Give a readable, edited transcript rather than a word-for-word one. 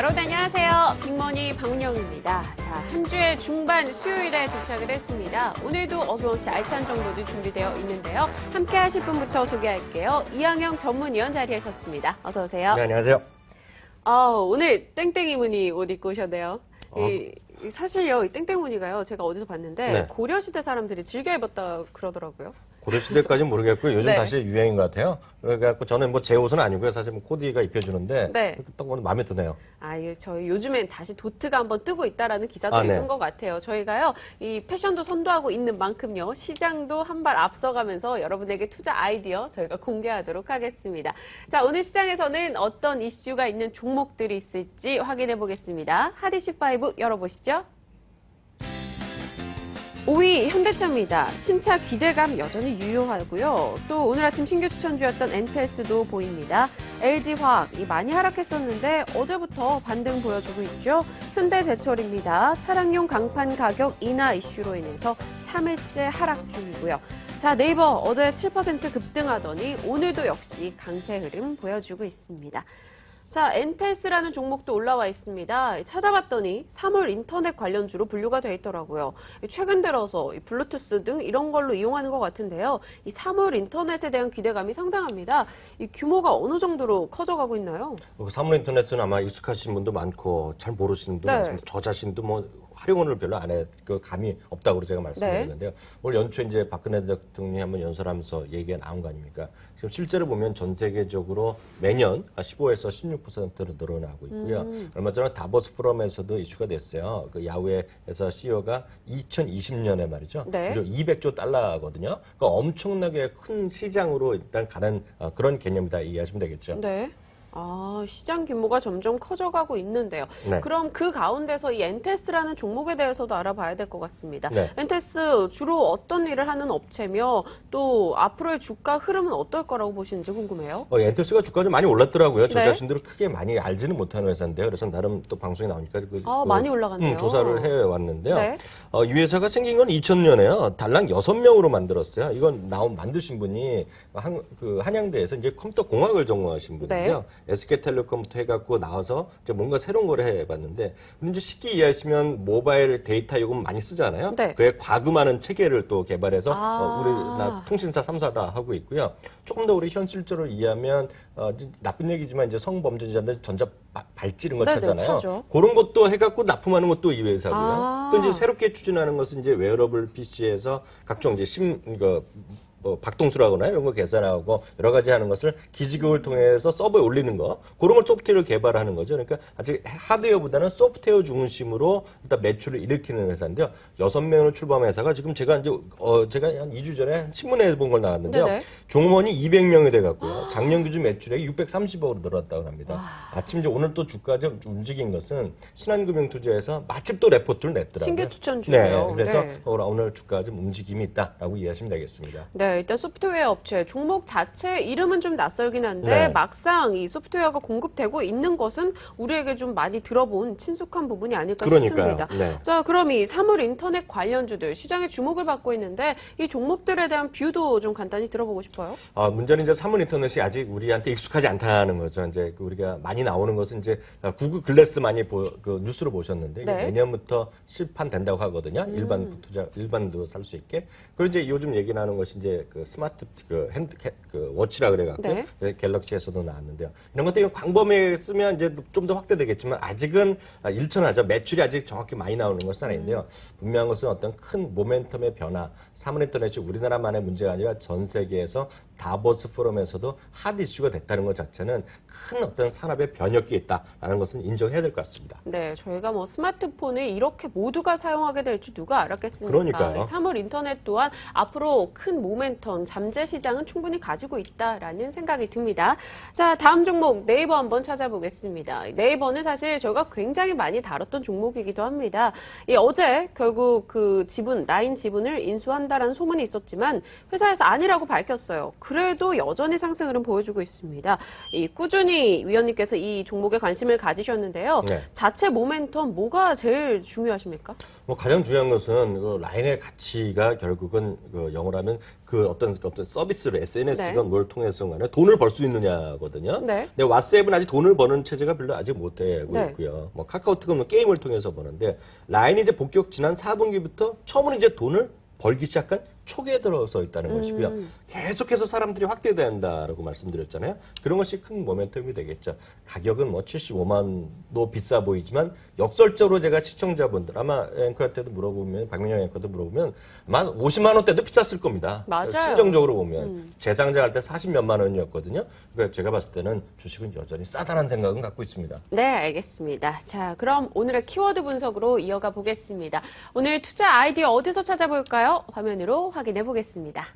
여러분 안녕하세요. 빅머니 박은영입니다. 자, 한 주의 중반 수요일에 도착을 했습니다. 오늘도 어김없이 알찬 정보도 준비되어 있는데요. 함께 하실 분부터 소개할게요. 이항영 전문위원 자리하셨습니다. 어서 오세요. 네, 안녕하세요. 오늘 땡땡이 무늬 옷 입고 오셨네요. 사실요, 이 땡땡 무늬가요, 제가 어디서 봤는데 네. 고려시대 사람들이 즐겨 입었다 그러더라고요. 고려시대까지는 모르겠고요. 요즘 네. 다시 유행인 것 같아요. 그래갖고 저는 뭐 제 옷은 아니고요. 사실 뭐 코디가 입혀주는데 네. 딱 오늘 마음에 드네요. 저희 요즘엔 다시 도트가 한번 뜨고 있다라는 기사도 네. 읽은 것 같아요. 저희가요, 이 패션도 선도하고 있는 만큼요, 시장도 한 발 앞서가면서 여러분에게 투자 아이디어 저희가 공개하도록 하겠습니다. 자, 오늘 시장에서는 어떤 이슈가 있는 종목들이 있을지 확인해 보겠습니다. 하디시5 열어보시죠. 5위 현대차입니다. 신차 기대감 여전히 유효하고요. 또 오늘 아침 신규 추천주였던 엔텔스도 보입니다. LG화학 많이 하락했었는데 어제부터 반등 보여주고 있죠. 현대제철입니다. 차량용 강판 가격 인하 이슈로 인해서 3일째 하락 중이고요. 자, 네이버 어제 7% 급등하더니 오늘도 역시 강세 흐름 보여주고 있습니다. 자, 엔텔스라는 종목도 올라와 있습니다. 찾아봤더니 사물 인터넷 관련주로 분류가 돼 있더라고요. 최근 들어서 블루투스 등 이런 걸로 이용하는 것 같은데요. 이 사물 인터넷에 대한 기대감이 상당합니다. 이 규모가 어느 정도로 커져가고 있나요? 사물 인터넷은 아마 익숙하신 분도 많고 잘 모르시는 분도 네. 많습니다. 저 자신도 뭐 활용을 별로 안 해, 그 감이 없다고 제가 말씀드렸는데요. 올 연초에 이제 박근혜 대통령이 한번 연설하면서 얘기가 나온 거 아닙니까? 지금 실제로 보면 전 세계적으로 매년 15에서 16%로 늘어나고 있고요. 얼마 전에 다보스 포럼에서도 이슈가 됐어요. 그 야후에서 CEO가 2020년에 말이죠. 네. 200조 달러거든요. 그러니까 엄청나게 큰 시장으로 일단 가는 그런 개념이다 이해하시면 되겠죠. 네. 시장 규모가 점점 커져가고 있는데요. 네. 그럼 그 가운데서 이 엔텔스라는 종목에 대해서도 알아봐야 될 것 같습니다. 네. 엔텔스 주로 어떤 일을 하는 업체며 또 앞으로의 주가 흐름은 어떨 거라고 보시는지 궁금해요. 엔텔스가 주가가 좀 많이 올랐더라고요. 저 네. 자신들은 크게 많이 알지는 못하는 회사인데요. 그래서 나름 또 방송에 나오니까 많이 올라갔네요. 조사를 해왔는데요. 네. 이 회사가 생긴 건 2000년에요. 달랑 6명으로 만들었어요. 이건 만드신 분이 한양대에서 이제 컴퓨터 공학을 전공하신 분인데요. 네. SK텔레콤부터 해갖고 나와서 이제 뭔가 새로운 걸 해봤는데, 근데 이제 쉽게 이해하시면 모바일 데이터 요금 많이 쓰잖아요. 네. 그에 과금하는 체계를 또 개발해서 우리나라 통신사 3사다 하고 있고요. 조금 더 우리 현실적으로 이해하면 나쁜 얘기지만 이제 성범죄자들 전자 발찌 이런 거 네네, 차잖아요. 차죠. 그런 것도 해갖고 납품하는 것도 이 회사고요. 또 이제 새롭게 추진하는 것은 이제 웨어러블 PC에서 각종 이제 박동수라거나 이런 거 계산하고 여러 가지 하는 것을 기지국을 통해서 서버에 올리는 거, 그런 걸 소프트웨어를 개발하는 거죠. 그러니까 아직 하드웨어보다는 소프트웨어 중심으로 일단 매출을 일으키는 회사인데요. 6명으로 출범한 회사가 지금 제가 한 2주 전에 신문에 본 걸 나왔는데요. 네네. 종업원이 200명이 돼갖고요. 작년 기준 매출액이 630억으로 늘었다고 합니다. 아침 이제 오늘 또 주가 좀 움직인 것은 신한금융투자에서 마침 또 레포트를 냈더라고요. 신규 추천주예요. 네, 그래서 네. 오늘 주가 좀 움직임이 있다라고 이해하시면 되겠습니다. 네, 일단 소프트웨어 업체 종목 자체 이름은 좀 낯설긴 한데 네. 막상 이 소프트웨어가 공급되고 있는 것은 우리에게 좀 많이 들어본 친숙한 부분이 아닐까 그러니까요. 싶습니다. 네. 자, 그럼 이 사물 인터넷 관련주들 시장에 주목을 받고 있는데 이 종목들에 대한 뷰도 좀 간단히 들어보고 싶어요. 문제는 이제 사물 인터넷이 아직 우리한테 익숙하지 않다는 거죠. 이제 우리가 많이 나오는 것은 이제 구글 글래스 많이 뉴스로 보셨는데 이게 네. 내년부터 실판된다고 하거든요. 일반도 살 수 있게. 그리고 이제 요즘 얘기 나는 것이 이제 그 스마트 워치라 그래갖고 네. 갤럭시에서도 나왔는데요. 이런 것들이 광범위하게 쓰면 이제 좀 더 확대되겠지만 아직은 일천하죠. 매출이 아직 정확히 많이 나오는 것은 아닌데요. 분명한 것은 어떤 큰 모멘텀의 변화, 사물 인터넷이 우리나라만의 문제가 아니라 전 세계에서 다보스 포럼에서도 핫 이슈가 됐다는 것 자체는 큰 어떤 산업의 변혁이 있다라는 것은 인정해야 될 것 같습니다. 네, 저희가 뭐 스마트폰을 이렇게 모두가 사용하게 될 줄 누가 알았겠습니까? 그러니까요. 사물 인터넷 또한 앞으로 큰 모멘텀, 잠재 시장은 충분히 가지고 있다라는 생각이 듭니다. 자, 다음 종목 네이버 한번 찾아보겠습니다. 네이버는 사실 저희가 굉장히 많이 다뤘던 종목이기도 합니다. 어제 결국 그 라인 지분을 인수한다라는 소문이 있었지만 회사에서 아니라고 밝혔어요. 그래도 여전히 상승 흐름 보여주고 있습니다. 꾸준히 위원님께서 이 종목에 관심을 가지셨는데요. 네. 자체 모멘텀 뭐가 제일 중요하십니까? 가장 중요한 것은 라인의 가치가 결국은 영어로 하면 그 어떤 서비스를 SNS건 네. 뭘 통해서 간에 돈을 벌 수 있느냐거든요. 네. 근데 왓츠앱은 아직 돈을 버는 체제가 별로 아직 못 되고 네. 있고요. 뭐 카카오톡은 게임을 통해서 버는데 라인이 이제 본격 지난 4분기부터 처음으로 이제 돈을 벌기 시작한 초기에 들어서 있다는 것이고요. 계속해서 사람들이 확대된다라고 말씀드렸잖아요. 그런 것이 큰 모멘텀이 되겠죠. 가격은 뭐 75만도 비싸 보이지만 역설적으로 제가 시청자분들 아마 앵커한테도 물어보면 박민영 앵커도 물어보면 아마 50만 원대도 비쌌을 겁니다. 맞아요. 심정적으로 보면 재상장 할 때 40몇만 원이었거든요. 그러니까 제가 봤을 때는 주식은 여전히 싸다는 생각은 갖고 있습니다. 네, 알겠습니다. 자, 그럼 오늘의 키워드 분석으로 이어가 보겠습니다. 오늘 투자 아이디어 어디서 찾아볼까요? 화면으로 확인해 보겠습니다.